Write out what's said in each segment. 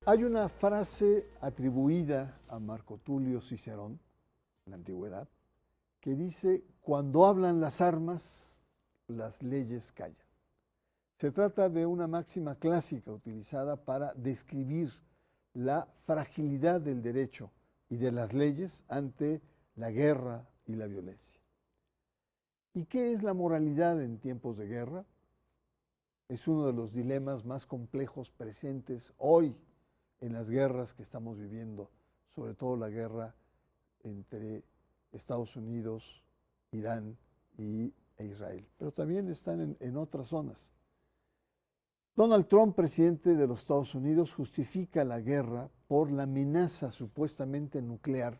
Hay una frase atribuida a Marco Tulio Cicerón, en la antigüedad, que dice, cuando hablan las armas, las leyes callan. Se trata de una máxima clásica utilizada para describir la fragilidad del derecho y de las leyes ante la guerra y la violencia. ¿Y qué es la moralidad en tiempos de guerra? Es uno de los dilemas más complejos presentes hoy en las guerras que estamos viviendo, sobre todo la guerra entre Estados Unidos, Irán e Israel, pero también están en otras zonas. Donald Trump, presidente de los Estados Unidos, justifica la guerra por la amenaza supuestamente nuclear,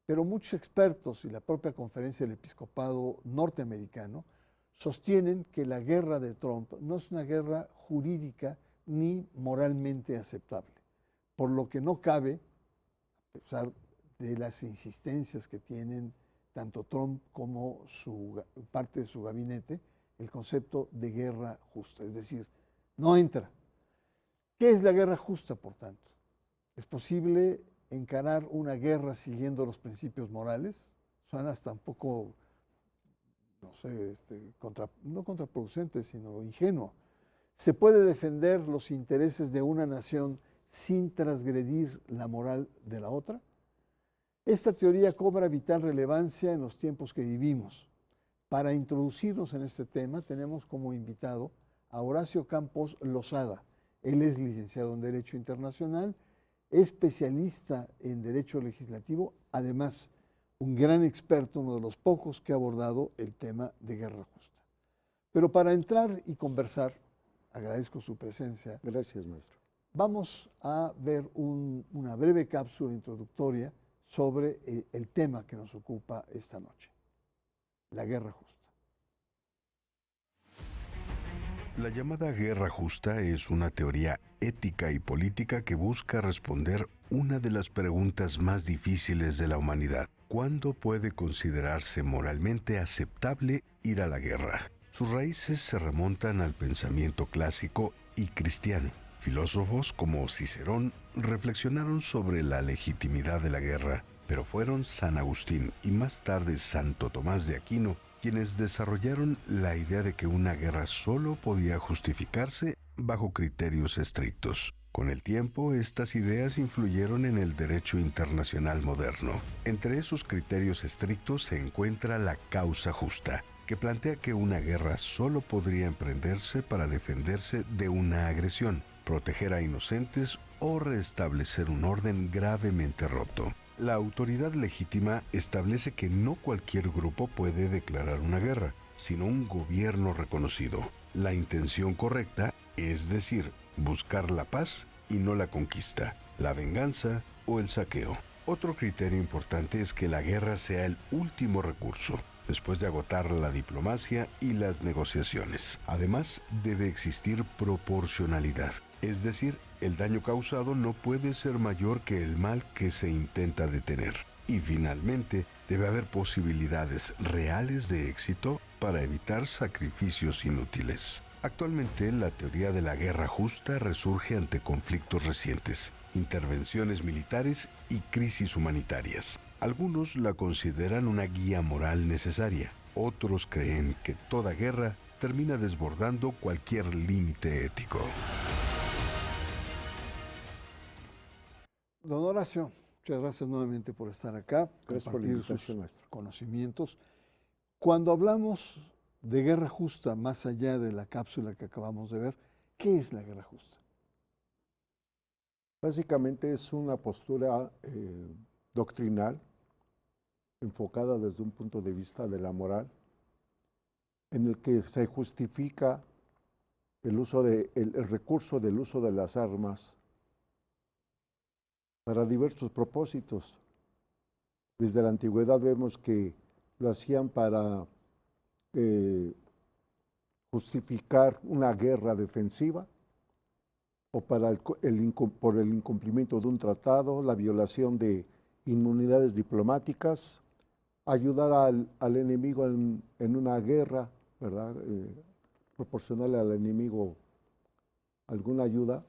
pero muchos expertos y la propia Conferencia del Episcopado norteamericano sostienen que la guerra de Trump no es una guerra jurídica ni moralmente aceptable, por lo que no cabe, a pesar de las insistencias que tienen tanto Trump como parte de su gabinete, el concepto de guerra justa, es decir, no entra. ¿Qué es la guerra justa, por tanto? ¿Es posible encarar una guerra siguiendo los principios morales? Suena hasta un poco, no sé, no contraproducente, sino ingenuo. ¿Se puede defender los intereses de una nación sin transgredir la moral de la otra? Esta teoría cobra vital relevancia en los tiempos que vivimos. Para introducirnos en este tema tenemos como invitado a Horacio Campos Lozada. Él es licenciado en Derecho Internacional, especialista en Derecho Legislativo, además un gran experto, uno de los pocos que ha abordado el tema de guerra justa. Pero para entrar y conversar, agradezco su presencia. Gracias, maestro. Vamos a ver una breve cápsula introductoria sobre el tema que nos ocupa esta noche, la guerra justa. La llamada guerra justa es una teoría ética y política que busca responder una de las preguntas más difíciles de la humanidad. ¿Cuándo puede considerarse moralmente aceptable ir a la guerra? Sus raíces se remontan al pensamiento clásico y cristiano. Filósofos como Cicerón reflexionaron sobre la legitimidad de la guerra, pero fueron San Agustín y más tarde Santo Tomás de Aquino quienes desarrollaron la idea de que una guerra solo podía justificarse bajo criterios estrictos. Con el tiempo, estas ideas influyeron en el derecho internacional moderno. Entre esos criterios estrictos se encuentra la causa justa, que plantea que una guerra solo podría emprenderse para defenderse de una agresión, proteger a inocentes o restablecer un orden gravemente roto. La autoridad legítima establece que no cualquier grupo puede declarar una guerra, sino un gobierno reconocido. La intención correcta, es decir, buscar la paz y no la conquista, la venganza o el saqueo. Otro criterio importante es que la guerra sea el último recurso, después de agotar la diplomacia y las negociaciones. Además, debe existir proporcionalidad, es decir, el daño causado no puede ser mayor que el mal que se intenta detener. Y finalmente, debe haber posibilidades reales de éxito para evitar sacrificios inútiles. Actualmente, la teoría de la guerra justa resurge ante conflictos recientes, intervenciones militares y crisis humanitarias. Algunos la consideran una guía moral necesaria. Otros creen que toda guerra termina desbordando cualquier límite ético. Don Horacio, muchas gracias nuevamente por estar acá, Gracias por la compartir sus invitación, maestro. conocimientos. Cuando hablamos de guerra justa, más allá de la cápsula que acabamos de ver, ¿qué es la guerra justa? Básicamente es una postura doctrinal enfocada desde un punto de vista de la moral, en el que se justifica el recurso del uso de las armas para diversos propósitos. Desde la antigüedad vemos que lo hacían para justificar una guerra defensiva o para por el incumplimiento de un tratado, la violación de inmunidades diplomáticas, ayudar al enemigo en una guerra, ¿verdad? Proporcionarle al enemigo alguna ayuda.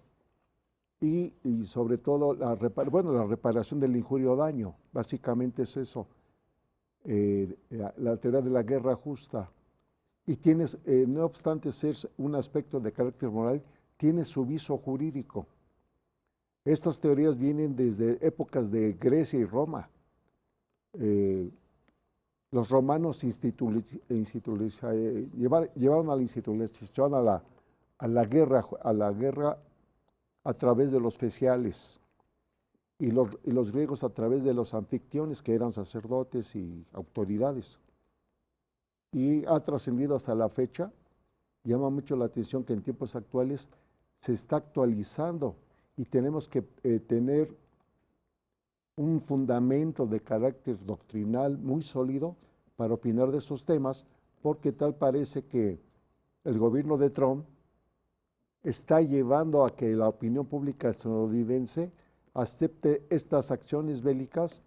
y sobre todo la reparación del injurio o daño. Básicamente es eso, la teoría de la guerra justa. Y tienes, no obstante ser un aspecto de carácter moral, tiene su viso jurídico. Estas teorías vienen desde épocas de Grecia y Roma. Los romanos llevaron a la institucionalización a la guerra a través de los feciales, y los griegos a través de los anfictiones, que eran sacerdotes y autoridades. Y ha trascendido hasta la fecha. Llama mucho la atención que en tiempos actuales se está actualizando y tenemos que tener un fundamento de carácter doctrinal muy sólido para opinar de esos temas, porque tal parece que el gobierno de Trump está llevando a que la opinión pública estadounidense acepte estas acciones bélicas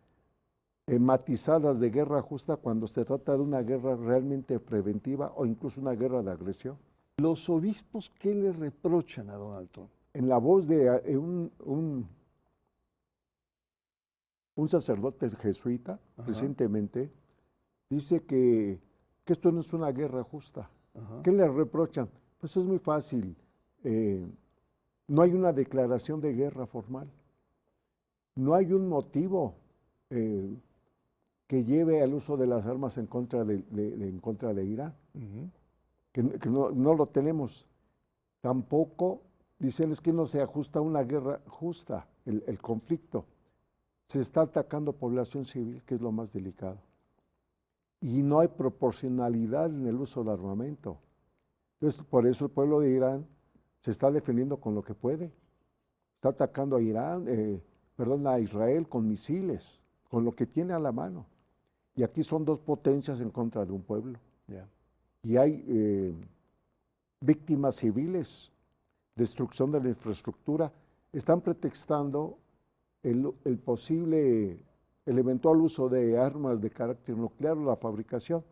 matizadas de guerra justa cuando se trata de una guerra realmente preventiva o incluso una guerra de agresión. ¿Los obispos qué le reprochan a Donald Trump? En la voz de un sacerdote jesuita, recientemente, dice que esto no es una guerra justa. ¿Qué le reprochan? Pues es muy fácil. No hay una declaración de guerra formal. No hay un motivo que lleve al uso de las armas en contra de Irán. Que no lo tenemos. Tampoco dicen es que no se ajusta a una guerra justa, el conflicto. Se está atacando población civil, que es lo más delicado. Y no hay proporcionalidad en el uso de armamento. Entonces, por eso el pueblo de Irán se está defendiendo con lo que puede. Está atacando a a Israel con misiles, con lo que tiene a la mano. Y aquí son dos potencias en contra de un pueblo. Yeah. Y hay víctimas civiles, destrucción de la infraestructura. Están pretextando el eventual uso de armas de carácter nuclear o la fabricación.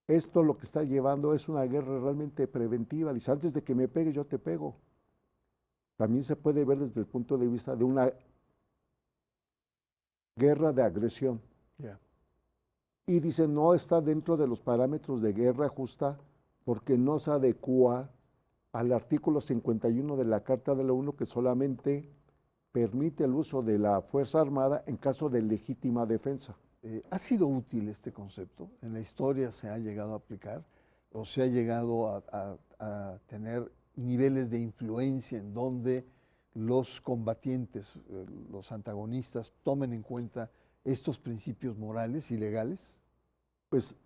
Esto lo que está llevando es una guerra realmente preventiva. Dice, antes de que me pegues, yo te pego. También se puede ver desde el punto de vista de una guerra de agresión. Yeah. Y dice, no está dentro de los parámetros de guerra justa porque no se adecua al artículo 51 de la Carta de la ONU, que solamente permite el uso de la Fuerza Armada en caso de legítima defensa. ¿Ha sido útil este concepto? ¿En la historia se ha llegado a aplicar o se ha llegado a tener niveles de influencia en donde los combatientes, los antagonistas, tomen en cuenta estos principios morales y legales? Pues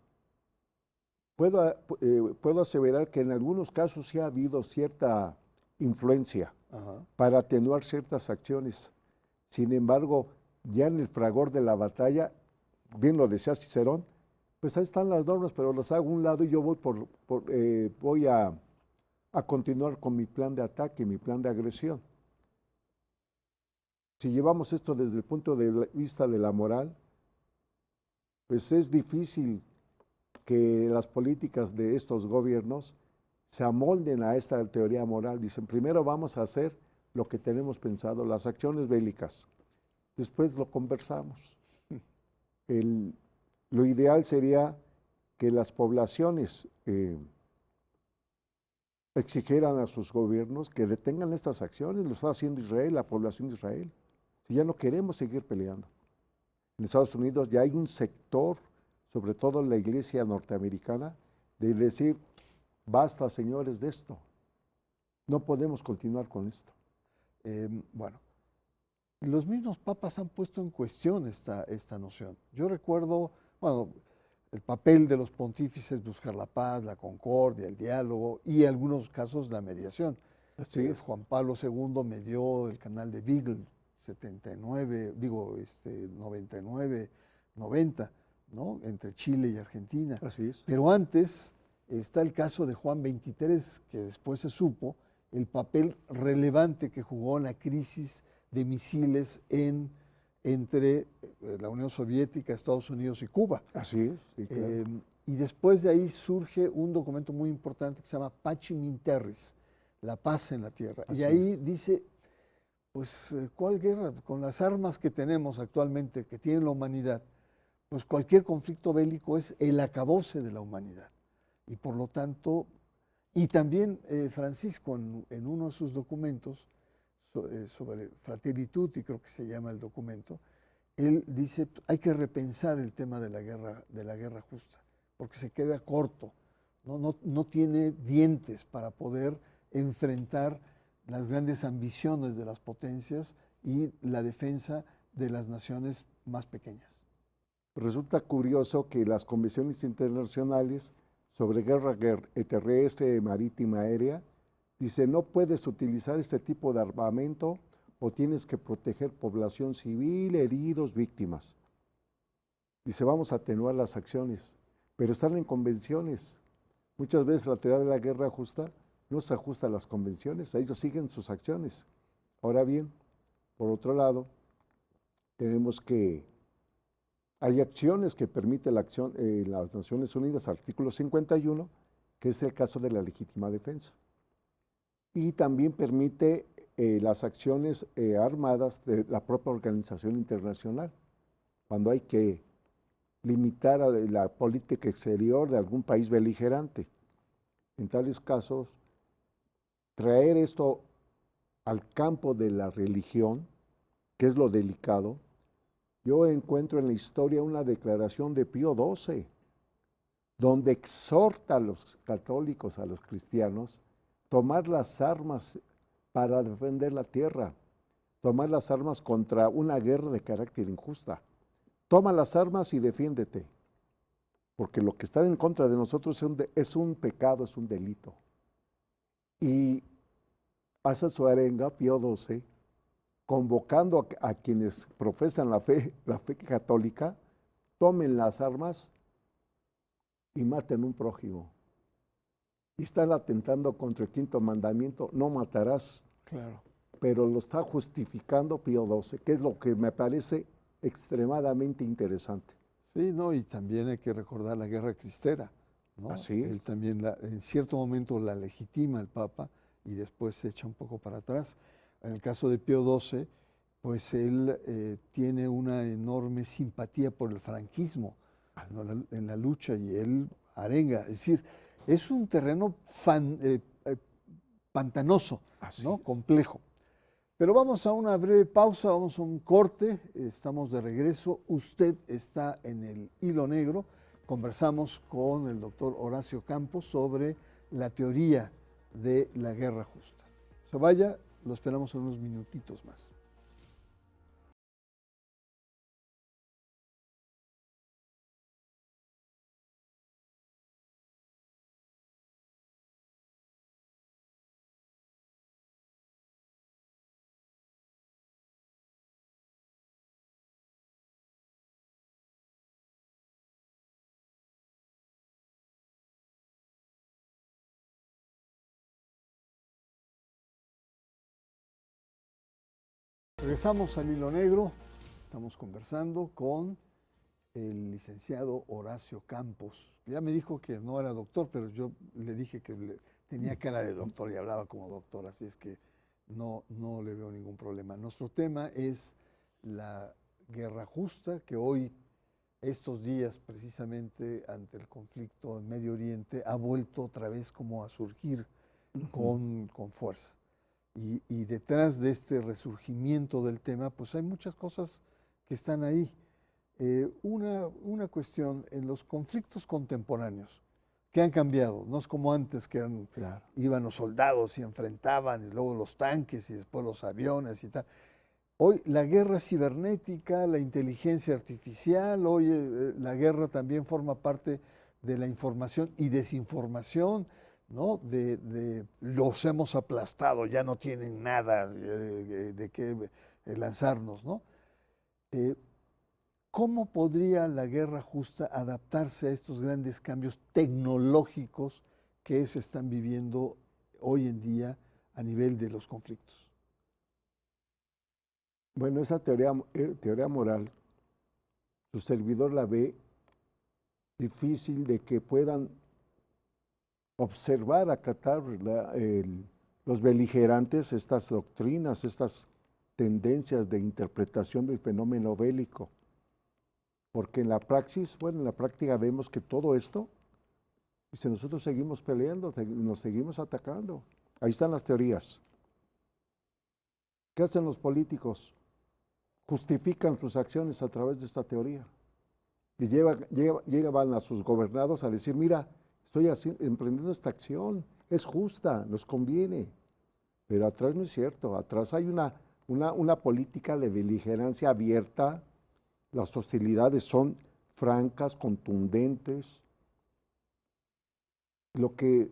puedo aseverar que en algunos casos sí ha habido cierta influencia para atenuar ciertas acciones. Sin embargo, ya en el fragor de la batalla, bien lo decía Cicerón, pues ahí están las normas, pero las hago a un lado y yo voy a continuar con mi plan de ataque, mi plan de agresión. Si llevamos esto desde el punto de vista de la moral, pues es difícil que las políticas de estos gobiernos se amolden a esta teoría moral. Dicen, primero vamos a hacer lo que tenemos pensado, las acciones bélicas. Después lo conversamos. Lo ideal sería que las poblaciones exigieran a sus gobiernos que detengan estas acciones. Lo está haciendo Israel, la población de Israel. Si ya no queremos seguir peleando. En Estados Unidos ya hay un sector, sobre todo en la iglesia norteamericana, de decir, basta, señores, de esto. No podemos continuar con esto. Bueno, los mismos papas han puesto en cuestión esta noción. Yo recuerdo, bueno, el papel de los pontífices, buscar la paz, la concordia, el diálogo y en algunos casos la mediación. Así es. Juan Pablo II medió el canal de Beagle, 99, 90, ¿no? Entre Chile y Argentina. Así es. Pero antes está el caso de Juan XXIII, que después se supo el papel relevante que jugó en la crisis de misiles entre la Unión Soviética, Estados Unidos y Cuba. Así es. Sí, claro. Y después de ahí surge un documento muy importante que se llama Pacem in Terris, la paz en la tierra. Así y ahí es. dice, pues, ¿cuál guerra? Con las armas que tenemos actualmente, que tiene la humanidad, pues cualquier conflicto bélico es el acabose de la humanidad. Y por lo tanto, y también Francisco en uno de sus documentos sobre Fratelli Tutti, creo que se llama el documento, él dice hay que repensar el tema de la guerra justa, porque se queda corto, no tiene dientes para poder enfrentar las grandes ambiciones de las potencias y la defensa de las naciones más pequeñas. Resulta curioso que las convenciones internacionales sobre guerra terrestre, marítima, aérea, dice no puedes utilizar este tipo de armamento o tienes que proteger población civil, heridos, víctimas. Dice vamos a atenuar las acciones, pero están en convenciones. Muchas veces la teoría de la guerra justa no se ajusta a las convenciones, ellos siguen sus acciones. Ahora bien, por otro lado, tenemos que hay acciones que permite la acción las Naciones Unidas, artículo 51, que es el caso de la legítima defensa. Y también permite las acciones armadas de la propia organización internacional, cuando hay que limitar la política exterior de algún país beligerante. En tales casos, traer esto al campo de la religión, que es lo delicado. Yo encuentro en la historia una declaración de Pío XII, donde exhorta a los católicos, a los cristianos, tomar las armas para defender la tierra, tomar las armas contra una guerra de carácter injusta. Toma las armas y defiéndete, porque lo que está en contra de nosotros es un pecado, es un delito. Y hace su arenga, Pío XII, convocando a quienes profesan la fe católica, tomen las armas y maten un prójimo. Y están atentando contra el quinto mandamiento, no matarás. Claro. Pero lo está justificando Pío XII, que es lo que me parece extremadamente interesante. Sí, no, y también hay que recordar la guerra cristera, ¿no? Así es. Él también en cierto momento la legitima el Papa y después se echa un poco para atrás. En el caso de Pío XII, pues él tiene una enorme simpatía por el franquismo, ¿no? En la lucha, y él arenga, es decir, es un terreno pantanoso, ¿no? Complejo. Pero vamos a una breve pausa, vamos a un corte, estamos de regreso. Usted está en el Hilo Negro. Conversamos con el doctor Horacio Campos sobre la teoría de la guerra justa. Se vaya, lo esperamos en unos minutitos más. Regresamos al Hilo Negro, estamos conversando con el licenciado Horacio Campos. Ya me dijo que no era doctor, pero yo le dije que tenía cara de doctor y hablaba como doctor, así es que no le veo ningún problema. Nuestro tema es la guerra justa, que hoy, estos días precisamente ante el conflicto en Medio Oriente, ha vuelto otra vez como a surgir con fuerza. Y detrás de este resurgimiento del tema, pues hay muchas cosas que están ahí. Una cuestión en los conflictos contemporáneos que han cambiado, no es como antes que iban los soldados y enfrentaban, y luego los tanques y después los aviones y tal. Hoy la guerra cibernética, la inteligencia artificial, hoy la guerra también forma parte de la información y desinformación, ¿no? Los hemos aplastado, ya no tienen nada de qué lanzarnos, ¿no? ¿Cómo podría la guerra justa adaptarse a estos grandes cambios tecnológicos que se están viviendo hoy en día a nivel de los conflictos? Bueno, esa teoría moral, su servidor la ve difícil de que puedan observar, acatar los beligerantes, estas doctrinas, estas tendencias de interpretación del fenómeno bélico. Porque en la praxis, bueno, en la práctica vemos que todo esto, si nosotros seguimos peleando, nos seguimos atacando. Ahí están las teorías. ¿Qué hacen los políticos? Justifican sus acciones a través de esta teoría. Y llegan a sus gobernados a decir, mira, estoy emprendiendo esta acción, es justa, nos conviene. Pero atrás no es cierto, atrás hay una política de beligerancia abierta, las hostilidades son francas, contundentes. Lo que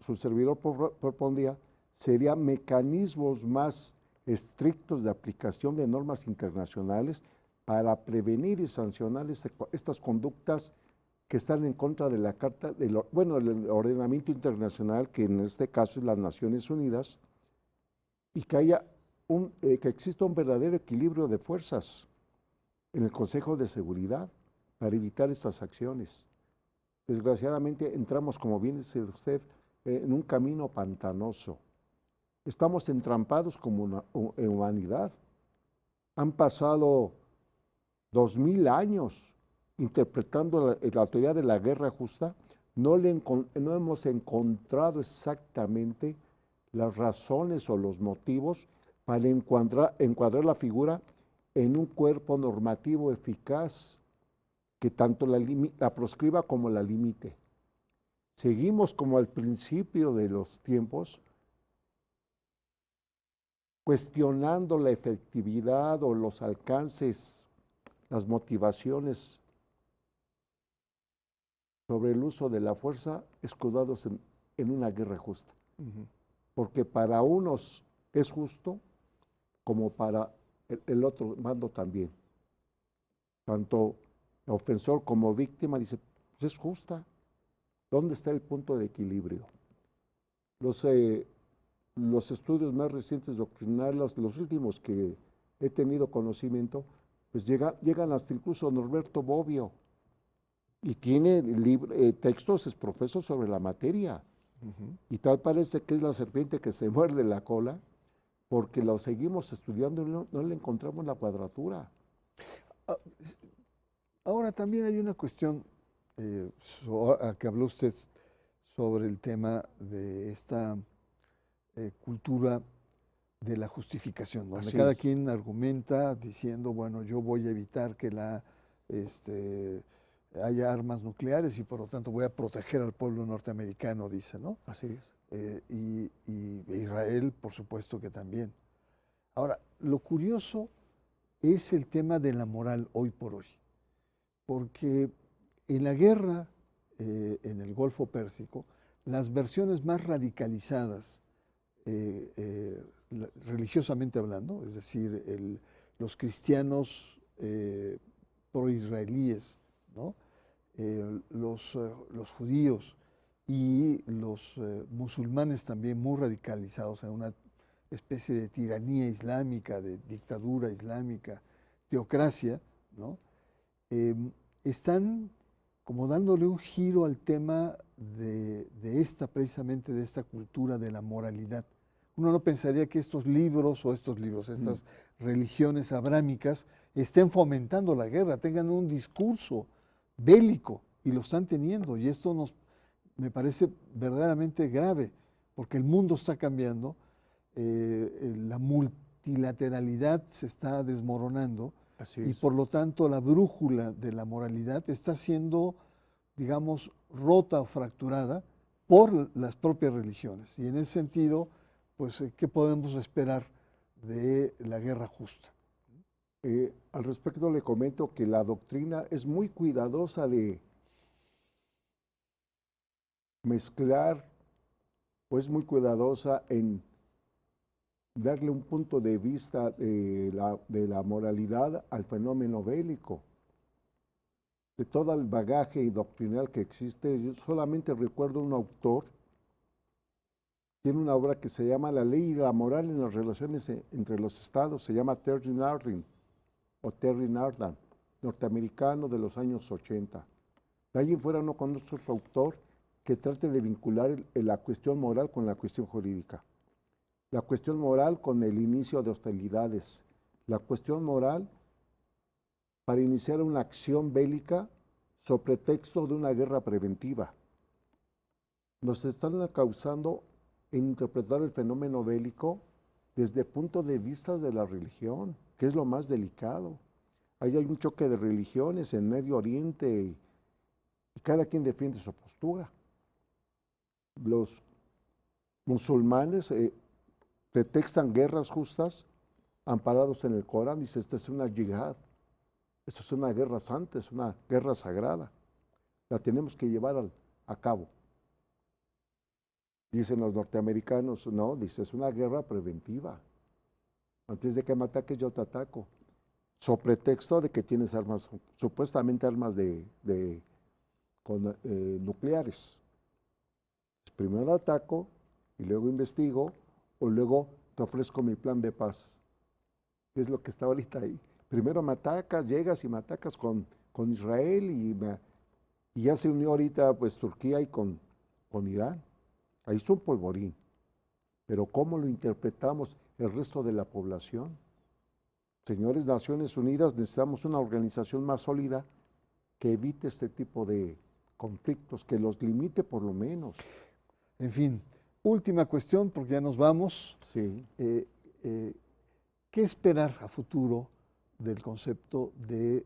su servidor propondría sería mecanismos más estrictos de aplicación de normas internacionales para prevenir y sancionar estas conductas que están en contra de la Carta, del ordenamiento internacional, que en este caso es las Naciones Unidas, y que haya que exista un verdadero equilibrio de fuerzas en el Consejo de Seguridad para evitar estas acciones. Desgraciadamente entramos, como bien dice usted, en un camino pantanoso. Estamos entrampados como humanidad. Han pasado 2000 años interpretando la teoría de la guerra justa. No hemos encontrado exactamente las razones o los motivos para encuadrar la figura en un cuerpo normativo eficaz que tanto la proscriba como la limite. Seguimos como al principio de los tiempos cuestionando la efectividad o los alcances, las motivaciones sobre el uso de la fuerza escudados en una guerra justa. Porque para unos es justo como para el otro bando también. Tanto ofensor como víctima dice, pues es justa. ¿Dónde está el punto de equilibrio? Los estudios más recientes doctrinales, los últimos que he tenido conocimiento, pues llegan hasta incluso Norberto Bobbio y tiene textos exprofesos sobre la materia. Y tal parece que es la serpiente que se muerde la cola porque lo seguimos estudiando y no le encontramos la cuadratura. Ahora también hay una cuestión que habló usted sobre el tema de esta cultura de la justificación, donde cada quien argumenta diciendo, bueno, yo voy a evitar que haya armas nucleares y por lo tanto voy a proteger al pueblo norteamericano, dice, ¿no? Así es. Y Israel, por supuesto que también. Ahora, lo curioso es el tema de la moral hoy por hoy, porque en la guerra en el Golfo Pérsico, las versiones más radicalizadas, religiosamente hablando, es decir, los cristianos pro-israelíes, ¿no? Los judíos y los musulmanes también muy radicalizados en una especie de tiranía islámica, de dictadura islámica, teocracia, ¿no? Están como dándole un giro al tema precisamente de esta cultura de la moralidad. Uno no pensaría que estas religiones abrámicas estén fomentando la guerra, tengan un discurso bélico, y lo están teniendo, y esto me parece verdaderamente grave, porque el mundo está cambiando, la multilateralidad se está desmoronando, y por lo tanto la brújula de la moralidad está siendo, digamos, rota o fracturada por las propias religiones. Y en ese sentido, pues, ¿qué podemos esperar de la guerra justa? Al respecto le comento que la doctrina es muy cuidadosa de mezclar, o es muy cuidadosa en darle un punto de vista de la moralidad al fenómeno bélico. De todo el bagaje doctrinal que existe, yo solamente recuerdo un autor, tiene una obra que se llama La ley y la moral en las relaciones entre los estados, se llama Terry Nardin, norteamericano de los años 80. De allí en fuera no conozco otro autor que trate de vincular la cuestión moral con la cuestión jurídica. La cuestión moral con el inicio de hostilidades. La cuestión moral para iniciar una acción bélica sobre pretexto de una guerra preventiva. Nos están causando en interpretar el fenómeno bélico desde el punto de vista de la religión, que es lo más delicado. Ahí hay un choque de religiones en Medio Oriente y cada quien defiende su postura. Los musulmanes pretextan guerras justas amparados en el Corán. Dice, esta es una yihad, esto es una guerra santa, es una guerra sagrada. La tenemos que llevar a cabo. Dicen los norteamericanos, no, dice, es una guerra preventiva. Antes de que me ataques, yo te ataco. Sobre pretexto de que tienes armas, supuestamente armas nucleares. Primero ataco y luego investigo, o luego te ofrezco mi plan de paz. Es lo que está ahorita ahí. Primero me atacas, llegas y me atacas con Israel y ya se unió ahorita pues Turquía y con Irán. Ahí es un polvorín. Pero ¿cómo lo interpretamos el resto de la población? Señores, Naciones Unidas, necesitamos una organización más sólida que evite este tipo de conflictos, que los limite por lo menos. En fin, última cuestión, porque ya nos vamos. Sí. ¿Qué esperar a futuro del concepto de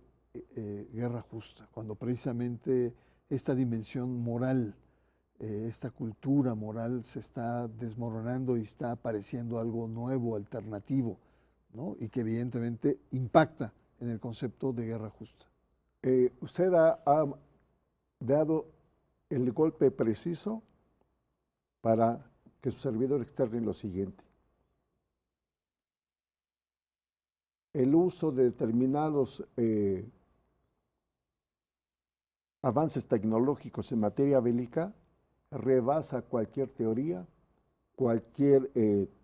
guerra justa? Cuando precisamente esta dimensión moral, esta cultura moral se está desmoronando y está apareciendo algo nuevo, alternativo, ¿no? Y que evidentemente impacta en el concepto de guerra justa. Usted ha dado el golpe preciso para que su servidor externe lo siguiente. El uso de determinados avances tecnológicos en materia bélica rebasa cualquier teoría, cualquier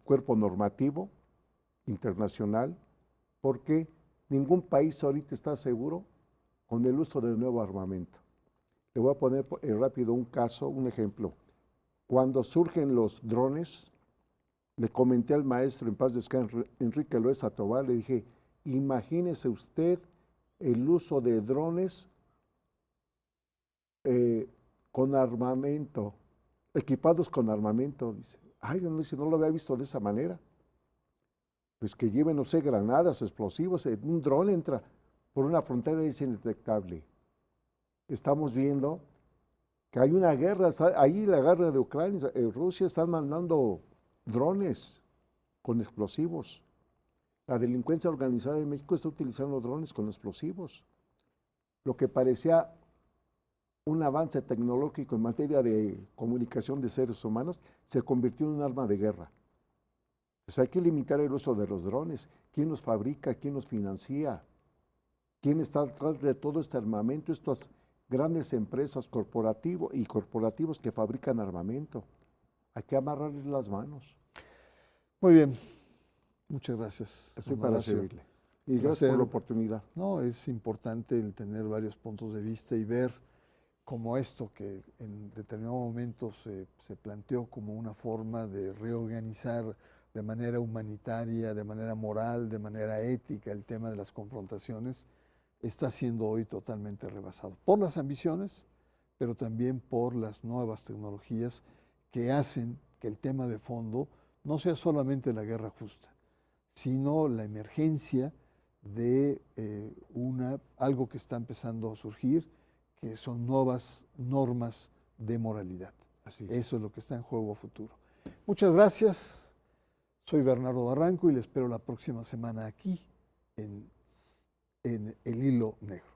cuerpo normativo internacional, porque ningún país ahorita está seguro con el uso del nuevo armamento. Le voy a poner rápido un ejemplo. Cuando surgen los drones, le comenté al maestro en paz descanse, Enrique Loaiza Tobar, le dije, imagínese usted el uso de drones con armamento, equipados con armamento. Dice, ay, no lo había visto de esa manera. Pues que lleven, no sé, granadas, explosivos, un dron entra por una frontera y es indetectable. Estamos viendo que hay una guerra, ahí la guerra de Ucrania, Rusia están mandando drones con explosivos. La delincuencia organizada en México está utilizando drones con explosivos. Lo que parecía un avance tecnológico en materia de comunicación de seres humanos se convirtió en un arma de guerra. Pues hay que limitar el uso de los drones. ¿Quién los fabrica? ¿Quién los financia? ¿Quién está detrás de todo este armamento? Estas grandes empresas corporativos que fabrican armamento. Hay que amarrarles las manos. Muy bien. Muchas gracias. Estoy para servirle. Y gracias por la oportunidad. No, es importante el tener varios puntos de vista y ver cómo esto que en determinado momento se planteó como una forma de reorganizar de manera humanitaria, de manera moral, de manera ética, el tema de las confrontaciones, está siendo hoy totalmente rebasado por las ambiciones, pero también por las nuevas tecnologías que hacen que el tema de fondo no sea solamente la guerra justa, sino la emergencia de algo que está empezando a surgir, que son nuevas normas de moralidad. Así es. Eso es lo que está en juego a futuro. Muchas gracias. Soy Bernardo Barranco y les espero la próxima semana aquí en El Hilo Negro.